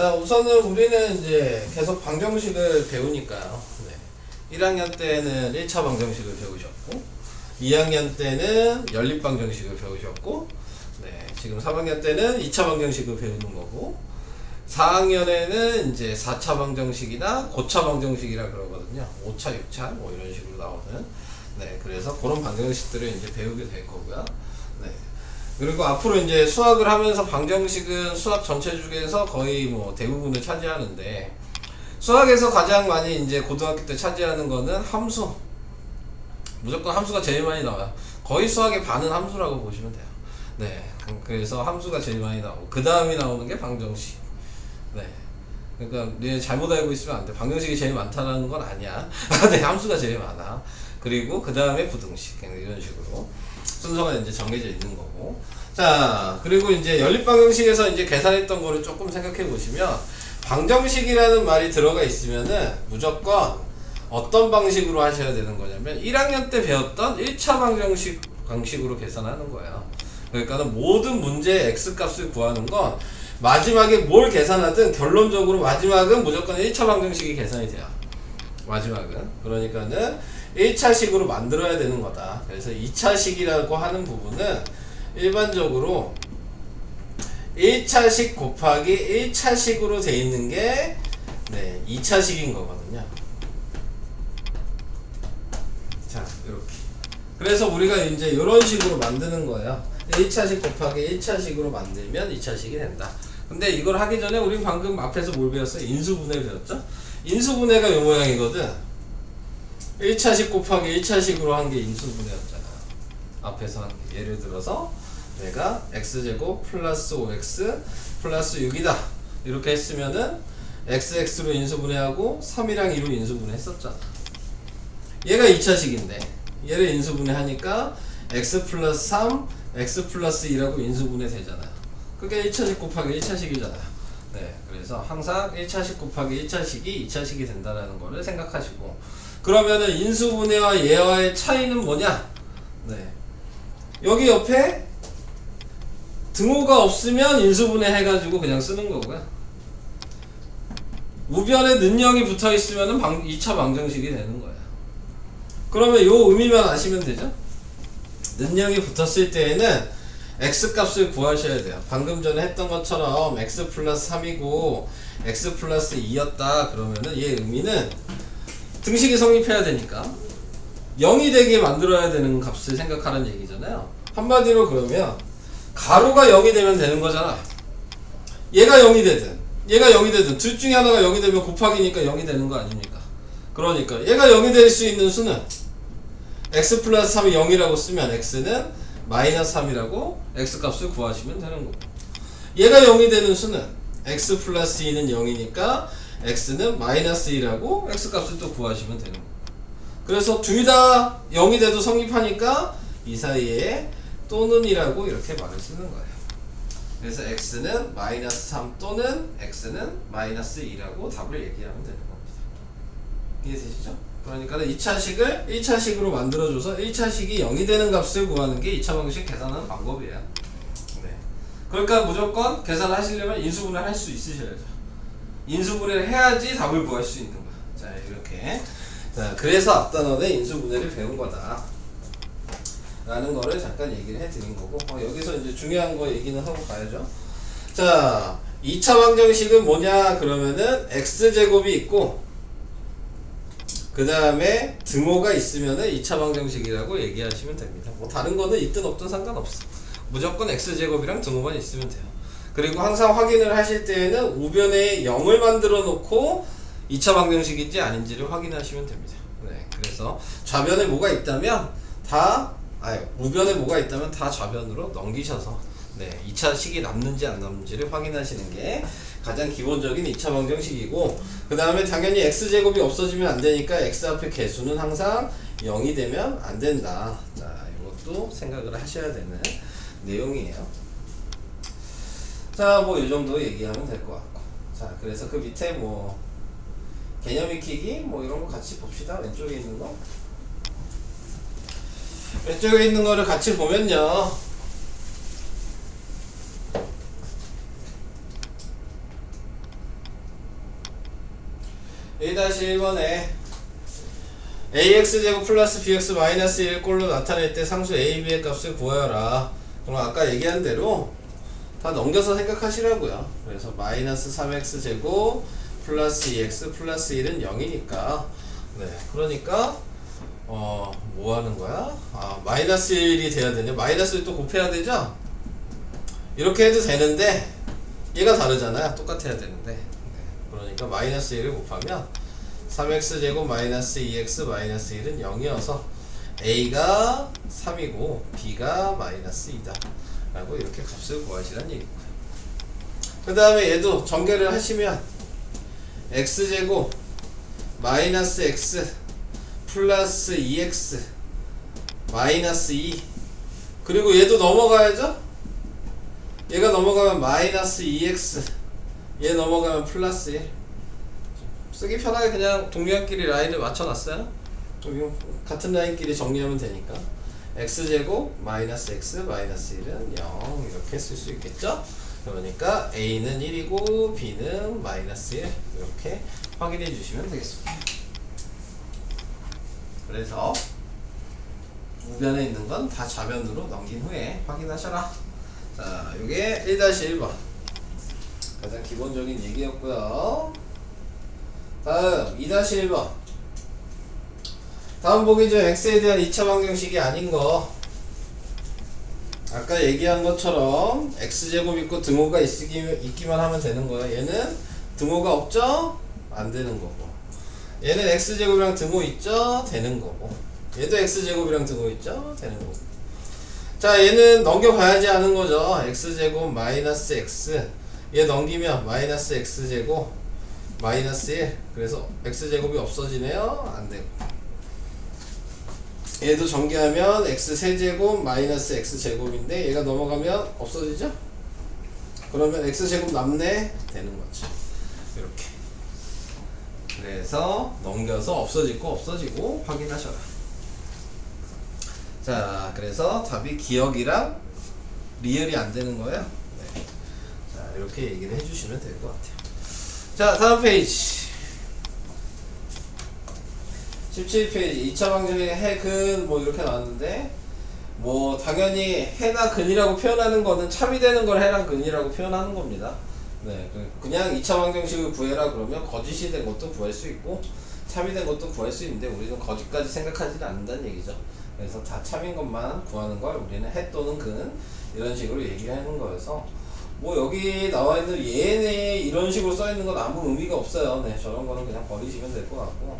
자, 우선은 우리는 이제 계속 방정식을 배우니까요. 네. 1학년 때는 1차 방정식을 배우셨고, 2학년 때는 연립 방정식을 배우셨고, 네. 지금 3학년 때는 2차 방정식을 배우는 거고, 4학년에는 이제 4차 방정식이나 고차 방정식이라 그러거든요. 5차, 6차 뭐 이런 식으로 나오는. 네. 그래서 그런 방정식들을 이제 배우게 될 거고요. 네. 그리고 앞으로 이제 수학을 하면서 방정식은 수학 전체 중에서 거의 뭐 대부분을 차지하는데, 수학에서 가장 많이 이제 고등학교 때 차지하는 거는 함수. 무조건 함수가 제일 많이 나와요. 거의 수학의 반은 함수라고 보시면 돼요. 네. 그래서 함수가 제일 많이 나오고, 그 다음이 나오는 게 방정식. 네. 그러니까 네, 잘못 알고 있으면 안 돼. 방정식이 제일 많다는 건 아니야. 네, 함수가 제일 많아. 그리고 그 다음에 부등식. 이런 식으로 순서가 이제 정해져 있는 거고. 자, 그리고 이제 연립 방정식에서 이제 계산했던 거를 조금 생각해 보시면, 방정식이라는 말이 들어가 있으면은 무조건 어떤 방식으로 하셔야 되는 거냐면 1학년 때 배웠던 1차 방식으로 계산하는 거예요. 그러니까는 모든 문제의 x 값을 구하는 건 마지막에 뭘 계산하든 결론적으로 마지막은 무조건 1차 방정식이 계산이 돼요. 마지막은. 그러니까는 1차식으로 만들어야 되는 거다. 그래서 2차식이라고 하는 부분은 일반적으로 1차식 곱하기 1차식으로 돼 있는 게 네, 2차식인 거거든요. 자, 이렇게. 그래서 우리가 이제 이런 식으로 만드는 거예요. 1차식 곱하기 1차식으로 만들면 2차식이 된다. 근데 이걸 하기 전에 우리 방금 앞에서 뭘 배웠어요? 인수분해 배웠죠? 인수분해가 이 모양이거든. 1차식 곱하기 1차식으로 한 게 인수분해였잖아. 앞에서 한 게. 예를 들어서 내가 x제곱 플러스 5x 플러스 6이다. 이렇게 했으면은 xx로 인수분해하고 3이랑 2로 인수분해 했었잖아. 얘가 2차식인데 얘를 인수분해 하니까 x 플러스 3, x 플러스 2라고 인수분해 되잖아. 그게 1차식 곱하기 1차식이잖아. 네, 그래서 항상 1차식 곱하기 1차식이 2차식이 된다는 거를 생각하시고, 그러면은 인수분해와 얘와의 차이는 뭐냐? 네, 여기 옆에 등호가 없으면 인수분해 해가지고 그냥 쓰는 거고요. 우변에 는영이 붙어 있으면은 2차 방정식이 되는 거예요. 그러면 요 의미만 아시면 되죠? 는영이 붙었을 때에는 x 값을 구하셔야 돼요. 방금 전에 했던 것처럼 x 플러스 3이고 x 플러스 2였다 그러면은 얘 의미는 등식이 성립해야 되니까 0이 되게 만들어야 되는 값을 생각하는 얘기잖아요. 한마디로 그러면 가로가 0이 되면 되는 거잖아. 얘가 0이 되든 얘가 0이 되든 둘 중에 하나가 0이 되면 곱하기니까 0이 되는 거 아닙니까? 그러니까 얘가 0이 될 수 있는 수는 x 플러스 3이 0이라고 쓰면 x는 마이너스 3이라고 x 값을 구하시면 되는 거고, 얘가 0이 되는 수는 x 플러스 2는 0이니까 x는 마이너스 2라고 x 값을 또 구하시면 되는 거고. 그래서 둘 다 0이 돼도 성립하니까 이 사이에 또는 이라고 이렇게 말을 쓰는 거예요. 그래서 x는 마이너스 3 또는 x는 마이너스 2라고 답을 얘기하면 되는 겁니다. 이해되시죠? 그러니까 2차식을 1차식으로 만들어줘서 1차식이 0이 되는 값을 구하는 게 2차 방정식 계산하는 방법이에요. 네. 그러니까 무조건 계산을 하시려면 인수분해를 할 수 있으셔야죠. 인수분해를 해야지 답을 구할 수 있는 거야. 자, 이렇게. 자, 그래서 앞단원에 인수분해를 배운 거다 라는 거를 잠깐 얘기를 해드린 거고, 여기서 이제 중요한 거 얘기는 하고 가야죠. 자, 2차 방정식은 뭐냐 그러면은 x제곱이 있고 그 다음에 등호가 있으면은 2차 방정식이라고 얘기하시면 됩니다. 뭐 다른 거는 있든 없든 상관없어. 무조건 x제곱이랑 등호만 있으면 돼요. 그리고 항상 확인을 하실 때에는 우변에 0을 만들어 놓고 2차 방정식인지 아닌지를 확인하시면 됩니다. 네, 그래서 좌변에 뭐가 있다면 우변에 뭐가 있다면 다 좌변으로 넘기셔서 네, 2차식이 남는지 안 남는지를 확인하시는 게 가장 기본적인 2차 방정식이고, 그 다음에 당연히 x제곱이 없어지면 안 되니까 x 앞에 개수는 항상 0이 되면 안 된다. 자, 이것도 생각을 하셔야 되는 내용이에요. 자, 뭐 이 정도 얘기하면 될 것 같고, 자, 그래서 그 밑에 뭐 개념 익히기 뭐 이런 거 같이 봅시다. 왼쪽에 있는 거. 왼쪽에 있는 거를 같이 보면요. 1-1번에 ax제곱 플러스 bx 마이너스 1 꼴로 나타낼 때 상수 a, b의 값을 구하여라. 그럼 아까 얘기한 대로 다 넘겨서 생각하시라고요. 그래서 마이너스 3x제곱 플러스 2x 플러스 1은 0이니까 네, 그러니까 뭐 하는 거야? 마이너스 1이 돼야 되냐? 마이너스 1 또 곱해야 되죠? 이렇게 해도 되는데 얘가 다르잖아요. 똑같아야 되는데 네, 그러니까 마이너스 1을 곱하면 3x제곱 마이너스 2x 마이너스 1은 0이어서 a가 3이고 b가 마이너스 2다 라고 이렇게 값을 구하시란 얘기고요. 그 다음에 얘도 전개를 하시면 x제곱 마이너스 x 플러스 2x 마이너스 2 그리고 얘도 넘어가야죠. 얘가 넘어가면 마이너스 2x 얘 넘어가면 플러스 1 쓰기 편하게 그냥 동류한끼리 라인을 맞춰놨어요. 같은 라인끼리 정리하면 되니까 x제곱 마이너스 x 마이너스 1은 0 이렇게 쓸 수 있겠죠. 그러니까 a는 1이고 b는 마이너스 1 이렇게 확인해 주시면 되겠습니다. 그래서 우변에 있는 건 다 좌변으로 넘긴 후에 확인하셔라. 자, 요게 1-1번 가장 기본적인 얘기였고요. 다음 2-1번 다음 보기 중 x에 대한 2차 방정식이 아닌 거 아까 얘기한 것처럼 x제곱 있고 등호가 있기만 하면 되는 거예요. 얘는 등호가 없죠? 안 되는 거고 얘는 x제곱이랑 등호 있죠? 되는 거고 얘도 x제곱이랑 등호 있죠? 되는 거고 자 얘는 넘겨봐야지 하는 거죠. x제곱 마이너스 x 얘 넘기면 마이너스 x제곱 마이너스 1 그래서 x제곱이 없어지네요. 안되고 얘도 전개하면 x세제곱 마이너스 x제곱인데 얘가 넘어가면 없어지죠? 그러면 x제곱 남네? 되는 거죠. 이렇게 그래서 넘겨서 없어지고 없어지고 확인하셔라. 자 그래서 답이 기억이랑 리얼이 안 되는 거예요. 네. 자 이렇게 얘기를 해주시면 될 것 같아요. 자 다음 페이지 17페이지 2차 방정식의 해근 뭐 이렇게 나왔는데 뭐 당연히 해나 근이라고 표현하는 거는 참이 되는 걸 해랑 근이라고 표현하는 겁니다. 네, 그냥 2차 방정식을 구해라 그러면 거짓이 된 것도 구할 수 있고 참이 된 것도 구할 수 있는데 우리는 거짓까지 생각하지는 않는다는 얘기죠. 그래서 다 참인 것만 구하는 걸 우리는 해 또는 근 이런 식으로 얘기하는 거여서 뭐 여기 나와 있는 얘네 이런 식으로 써 있는 건 아무 의미가 없어요. 네, 저런 거는 그냥 버리시면 될 것 같고.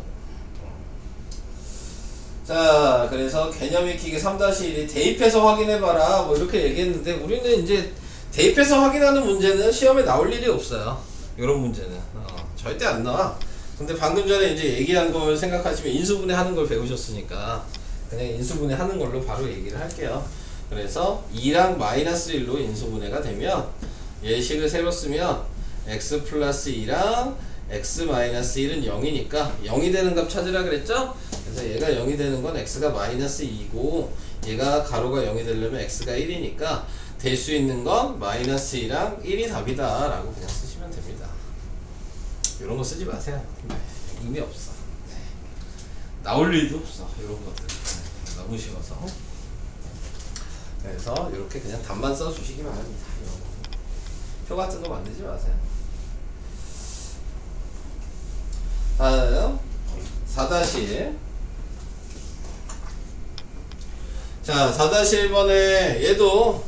자, 그래서 개념 익히기 3-1이 대입해서 확인해봐라 뭐 이렇게 얘기했는데 우리는 이제 대입해서 확인하는 문제는 시험에 나올 일이 없어요. 이런 문제는 절대 안 나와. 근데 방금 전에 이제 얘기한 걸 생각하시면 인수분해 하는 걸 배우셨으니까 그냥 인수분해 하는 걸로 바로 얘기를 할게요. 그래서 2랑 마이너스 1로 인수분해가 되면 예식을 새로 쓰면 x 플러스 2랑 x 마이너스 1은 0이니까 0이 되는 값 찾으라 그랬죠? 그래서 얘가 0이 되는 건 x가 마이너스 2고 얘가 가로가 0이 되려면 x가 1이니까 될 수 있는 건 마이너스 2랑 1이 답이다 라고 그냥 쓰시면 됩니다. 이런 거 쓰지 마세요. 의미 없어. 네. 나올 일도 없어. 이런 것들 너무 쉬워서. 그래서 이렇게 그냥 답만 써주시기만 합니다. 표 같은 거 만들지 마세요. 다음 4-1 자 4-1번에 얘도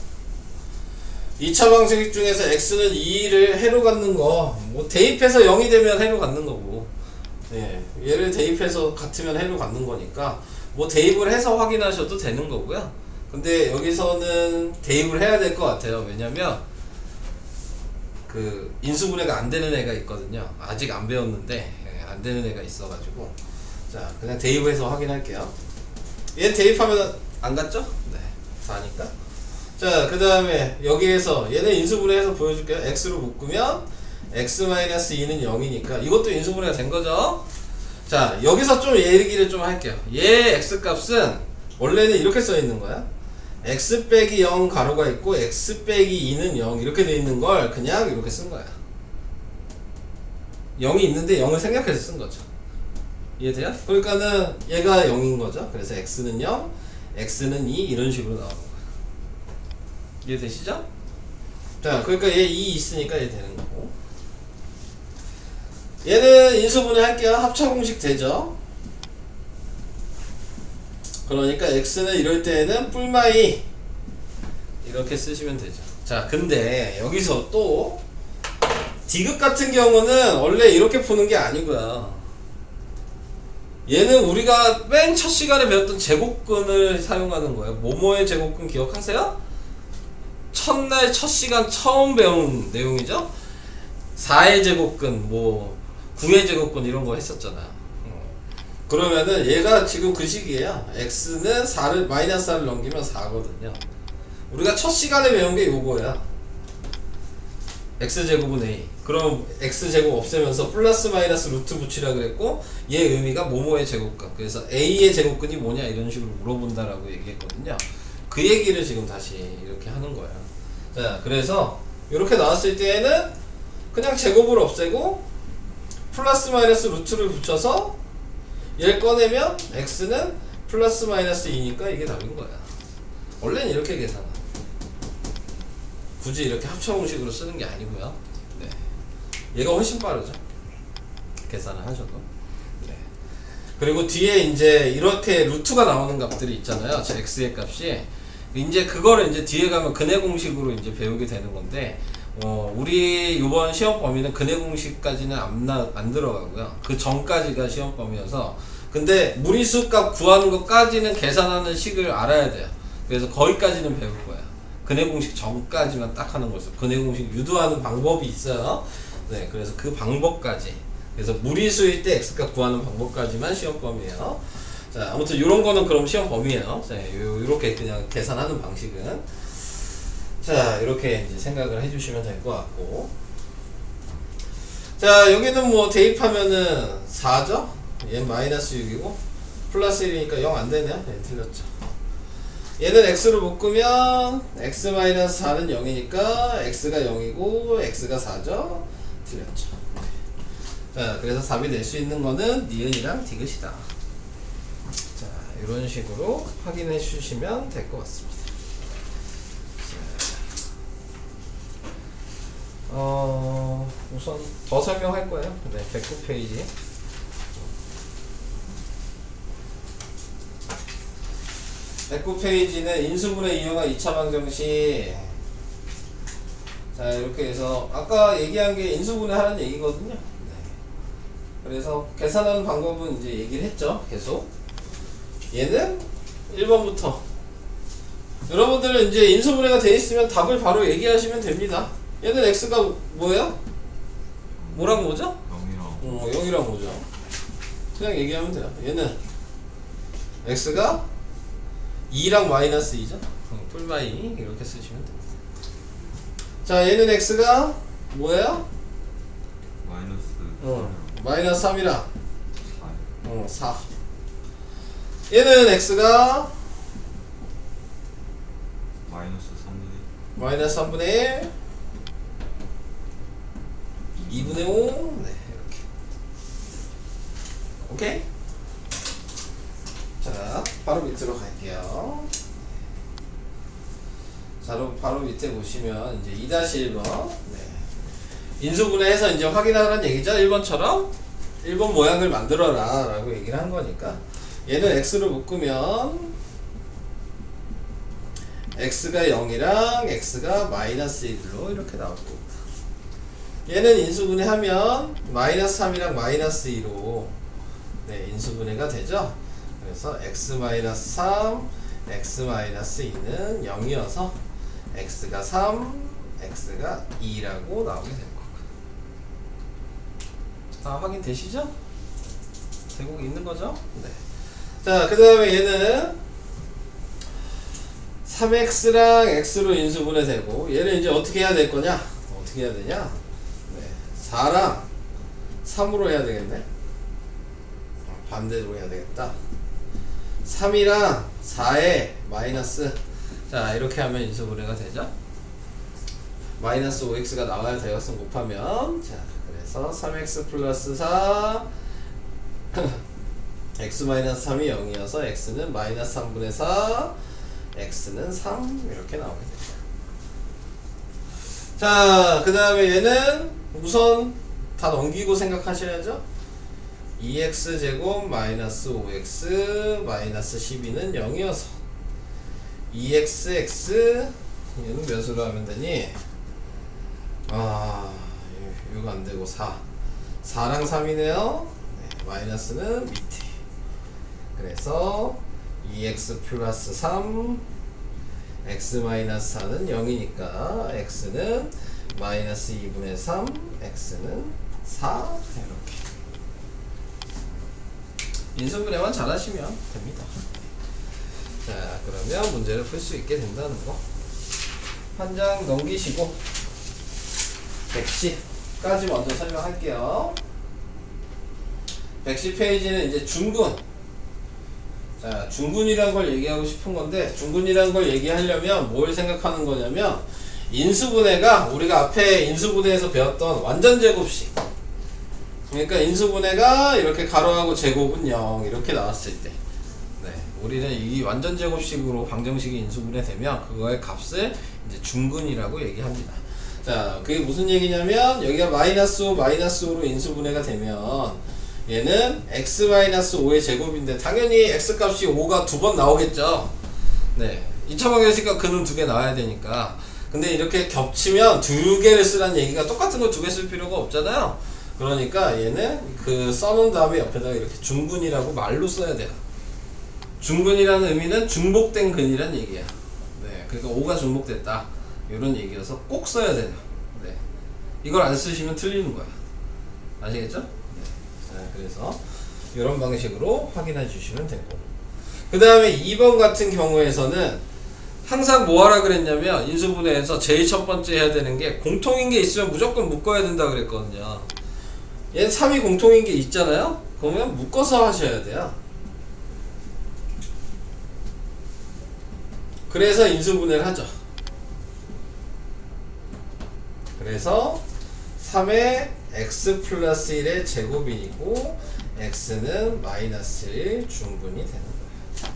2차 방정식 중에서 x는 2를 해로 갖는 거 뭐 대입해서 0이 되면 해로 갖는 거고 예, 얘를 대입해서 같으면 해로 갖는 거니까 뭐 대입을 해서 확인하셔도 되는 거고요. 근데 여기서는 대입을 해야 될 것 같아요. 왜냐면 그 인수분해가 안 되는 애가 있거든요. 아직 안 배웠는데 안 되는 애가 있어가지고 자 그냥 대입해서 확인할게요. 얘 대입하면 안 갔죠? 네 4니까 자 그 다음에 여기에서 얘는 인수분해해서 보여줄게요. x로 묶으면 x-2는 0이니까 이것도 인수분해가 된 거죠. 자 여기서 좀 얘기를 좀 할게요. 얘 x값은 원래는 이렇게 써 있는 거야. x 빼기 0 가로가 있고 x 빼기 2는 0 이렇게 돼 있는 걸 그냥 이렇게 쓴 거야. 0이 있는데 0을 생략해서 쓴 거죠. 이해돼요? 그러니까는 얘가 0인 거죠. 그래서 x는 0, x는 2 이런 식으로 나오는 거예요. 이해되시죠? 자, 그러니까 얘 2 있으니까 얘 되는 거고. 얘는 인수분해 할게요. 합차 공식 되죠? 그러니까 x는 이럴 때에는 뿔마이 이렇게 쓰시면 되죠. 자, 근데 여기서 또 디귿 같은 경우는 원래 이렇게 푸는 게 아니고요. 얘는 우리가 맨 첫 시간에 배웠던 제곱근을 사용하는 거예요. 뭐뭐의 제곱근 기억하세요? 첫날 첫 시간 처음 배운 내용이죠. 4의 제곱근, 뭐 9의 제곱근 이런 거 했었잖아요. 그러면은 얘가 지금 그 식이에요. x는 4를 마이너스 4를 넘기면 4거든요. 우리가 첫 시간에 배운 게 요거야. x제곱은 a. 그럼 x제곱 없애면서 플러스 마이너스 루트 붙이라 그랬고, 얘 의미가 뭐뭐의 제곱근. 그래서 a의 제곱근이 뭐냐 이런 식으로 물어본다라고 얘기했거든요. 그 얘기를 지금 다시 이렇게 하는 거야. 자, 그래서 이렇게 나왔을 때에는 그냥 제곱을 없애고 플러스 마이너스 루트를 붙여서 얘를 꺼내면 x는 플러스 마이너스 2니까 이게 답인 거야. 원래는 이렇게 계산하. 굳이 이렇게 합차 공식으로 쓰는 게 아니고요. 네. 얘가 훨씬 빠르죠. 계산을 하셔도. 네. 그리고 뒤에 이제 이렇게 루트가 나오는 값들이 있잖아요. 저 x의 값이. 이제 그거를 이제 뒤에 가면 근해 공식으로 이제 배우게 되는 건데, 우리 이번 시험 범위는 근해 공식까지는 안 들어가고요. 그 전까지가 시험 범위여서. 근데 무리수 값 구하는 것까지는 계산하는 식을 알아야 돼요. 그래서 거기까지는 배울 거예요. 근해 공식 전까지만 딱 하는 거죠. 근해 공식 유도하는 방법이 있어요. 네, 그래서 그 방법까지. 그래서 무리수일 때 x값 구하는 방법까지만 시험 범위예요. 자, 아무튼 이런 거는 그럼 시험 범위예요. 자, 요렇게 그냥 계산하는 방식은. 자, 이렇게 이제 생각을 해주시면 될 것 같고. 자, 여기는 뭐 대입하면은 4죠? 얘는 마이너스 6이고, 플러스 1이니까 0 안 되네요. 네, 틀렸죠. 얘는 x로 묶으면 x 마이너스 4는 0이니까 x가 0이고 x가 4죠? 틀렸죠. 자, 그래서 답이 될 수 있는 거는 니은이랑 디귿이다. 자, 이런 식으로 확인해 주시면 될 것 같습니다. 우선 더 설명할 거예요. 네, 109페이지. 페이지는 인수분해 이용한 2차 방정식. 자, 이렇게 해서 아까 얘기한 게 인수분해 하는 얘기거든요. 네. 그래서 계산하는 방법은 이제 얘기를 했죠. 계속. 얘는 1번부터. 여러분들은 이제 인수분해가 돼 있으면 답을 바로 얘기하시면 됩니다. 얘는 x가 뭐예요? 뭐랑 뭐죠? 0이랑 0이랑 뭐죠? 그냥 얘기하면 돼요. 얘는 x가 2랑 마이너스 2죠? 뿔마이 이렇게 쓰시면 됩니다. 자, 얘는 x가 뭐예요? 마이너스 3이랑 4. 얘는 x가 마이너스 3분의 1, 2분의 5. 네, 이렇게. 오케이? 자, 바로 밑으로 갈게요. 자, 바로 밑에 보시면 이제 2-1번. 네. 인수분해해서 이제 확인하라는 얘기죠. 1번처럼 1번 모양을 만들어라 라고 얘기를 한 거니까. 얘는 x로 묶으면 x가 0이랑 x가 마이너스 1로 이렇게 나올 겁니다. 얘는 인수분해하면 마이너스 3이랑 마이너스 2로 네, 인수분해가 되죠. 그래서 x-3, x-2는 0이어서 x가 3, x가 2라고 나오게 될 겁니다. 다 확인되시죠? 되고 있는 거죠? 네. 자, 그 다음에 얘는 3x랑 x로 인수분해 되고, 얘를 이제 어떻게 해야 될 거냐? 어떻게 해야 되냐? 네. 4랑 3으로 해야 되겠네. 반대로 해야 되겠다. 3이랑 4에 마이너스. 자, 이렇게 하면 인수분해가 되죠. 마이너스 5x가 나와야 되었음 곱하면, 자, 그래서 3x 플러스 4 x-3이 0이어서 x는 마이너스 3분의 4, x는 3 이렇게 나오게 됩니다. 자, 그 다음에 얘는 우선 다 넘기고 생각하셔야죠. 2x제곱 마이너스 5x 마이너스 12는 0이어서 2xx 얘는 몇으로 하면 되니? 이거 안되고 4랑 3이네요. 네, 마이너스는 밑에. 그래서 2x 플러스 3 x 마이너스 4는 0이니까 x는 마이너스 2분의 3 x는 4 이렇게 인수분해만 잘하시면 됩니다. 자, 그러면 문제를 풀 수 있게 된다는 거. 한 장 넘기시고 110까지 먼저 설명할게요. 110페이지는 이제 중군. 자, 중군이란 걸 얘기하고 싶은 건데, 중군이란 걸 얘기하려면 뭘 생각하는 거냐면, 인수분해가 우리가 앞에 인수분해에서 배웠던 완전제곱식. 그러니까 인수분해가 이렇게 가로하고 제곱은 0 이렇게 나왔을 때, 네, 우리는 이 완전제곱식으로 방정식이 인수분해 되면 그거의 값을 이제 중근이라고 얘기합니다. 자, 그게 무슨 얘기냐면 여기가 마이너스 5 마이너스 5로 인수분해가 되면 얘는 x-5의 제곱인데 당연히 x값이 5가 두 번 나오겠죠. 네, 2차 방정식과 근은 두 개 나와야 되니까. 근데 이렇게 겹치면 두 개를 쓰라는 얘기가 똑같은 거 두 개 쓸 필요가 없잖아요. 그러니까 얘는 그 써놓은 다음에 옆에다가 이렇게 중근이라고 말로 써야 돼요. 중근이라는 의미는 중복된 근이란 얘기야. 네, 그러니까 5가 중복됐다 이런 얘기여서 꼭 써야 돼요. 네, 이걸 안 쓰시면 틀리는 거야. 아시겠죠? 네. 자, 그래서 이런 방식으로 확인해 주시면 되고, 그 다음에 2번 같은 경우에서는 항상 뭐 하라 그랬냐면 인수분해에서 제일 첫 번째 해야 되는 게 공통인 게 있으면 무조건 묶어야 된다 그랬거든요. 얘는 3이 공통인 게 있잖아요. 그러면 묶어서 하셔야 돼요. 그래서 인수분해를 하죠. 그래서 3의 x 플러스 1의 제곱이고 x는 마이너스 1 중분이 되는 거예요.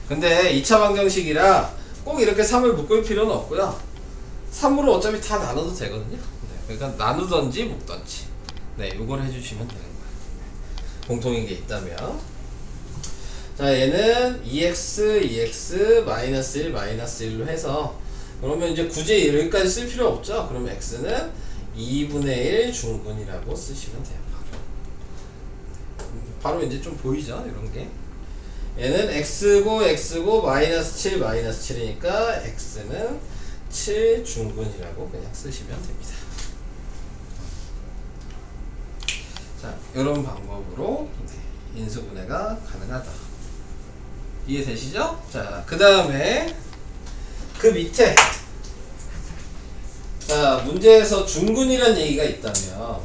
근데 2차 방정식이라 꼭 이렇게 3을 묶을 필요는 없고요. 3으로 어차피 다 나눠도 되거든요. 네, 그러니까 나누던지 묶던지, 네, 요걸 해주시면 되는 거예요. 공통인 게 있다면. 자, 얘는 2x, 마이너스 1, 마이너스 1로 해서, 그러면 이제 굳이 여기까지 쓸 필요 없죠? 그러면 x는 2분의 1 중근이라고 쓰시면 돼요. 바로 이제 좀 보이죠? 이런 게. 얘는 x고, 마이너스 7, 마이너스 7이니까 x는 7 중근이라고 그냥 쓰시면 됩니다. 자, 이런 방법으로 인수분해가 가능하다. 이해되시죠? 자, 그 다음에 그 밑에, 자, 문제에서 중근이란 얘기가 있다면,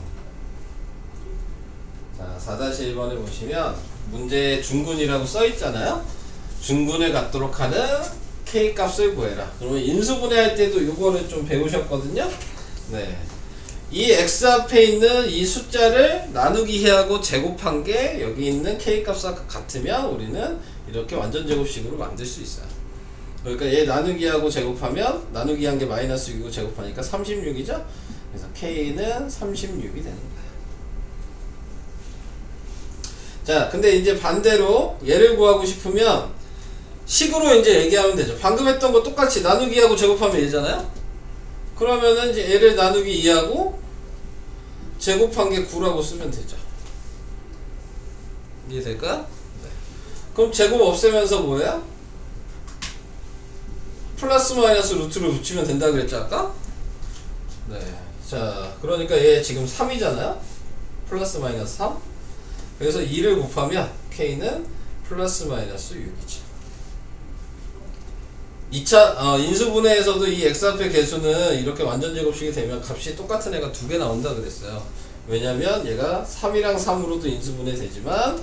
자, 4-1번에 보시면 문제에 중근이라고 써 있잖아요. 중근을 갖도록 하는 k 값을 구해라. 그러면 인수분해할 때도 이거를 좀 배우셨거든요. 네, 이 x 앞에 있는 이 숫자를 나누기 하고 제곱한 게 여기 있는 k 값과 같으면 우리는 이렇게 완전제곱식으로 만들 수 있어요. 그러니까 얘 나누기하고 제곱하면 나누기 한 게 마이너스 6이고 제곱하니까 36이죠. 그래서 k는 36이 되는 거예요. 자, 근데 이제 반대로 얘를 구하고 싶으면 식으로 이제 얘기하면 되죠. 방금 했던 거 똑같이 나누기하고 제곱하면 얘잖아요. 그러면은 이제 얘를 나누기 2하고 제곱한 게 9라고 쓰면 되죠. 이해될까요? 네. 그럼 제곱 없애면서 뭐예요? 플러스 마이너스 루트를 붙이면 된다 그랬죠 아까? 네. 자, 그러니까 얘 지금 3이잖아요. 플러스 마이너스 3. 그래서 2를 곱하면 k는 플러스 마이너스 6이죠. 2차 인수분해에서도 이 x 앞의 개수는 이렇게 완전제곱식이 되면 값이 똑같은 애가 두 개 나온다 그랬어요. 왜냐면 얘가 3이랑 3으로도 인수분해 되지만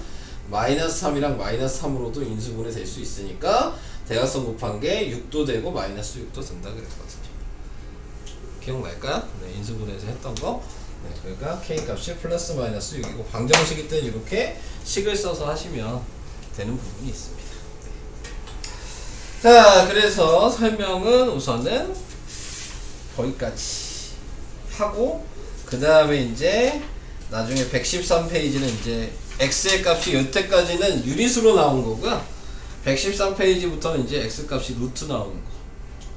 마이너스 3이랑 마이너스 3으로도 인수분해 될 수 있으니까 대각선 곱한 게 6도 되고 마이너스 6도 된다 그랬거든요. 기억날까요? 네, 인수분해에서 했던 거. 네, 그러니까 k 값이 플러스 마이너스 6이고 방정식일 때는 이렇게 식을 써서 하시면 되는 부분이 있습니다. 자, 그래서 설명은 우선은 거기까지 하고 그 다음에 이제 나중에 113페이지는 이제 x의 값이 여태까지는 유리수로 나온 거고요. 113페이지부터는 이제 x 값이 루트 나오는 거.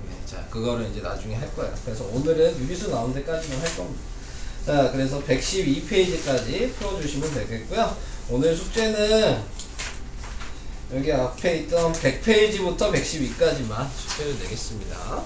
네, 자, 그거를 이제 나중에 할 거예요. 그래서 오늘은 유리수 나온 데까지만 할 겁니다. 자, 그래서 112페이지까지 풀어주시면 되겠고요. 오늘 숙제는 여기 앞에 있던 100페이지부터 112까지만 숙제를 내겠습니다.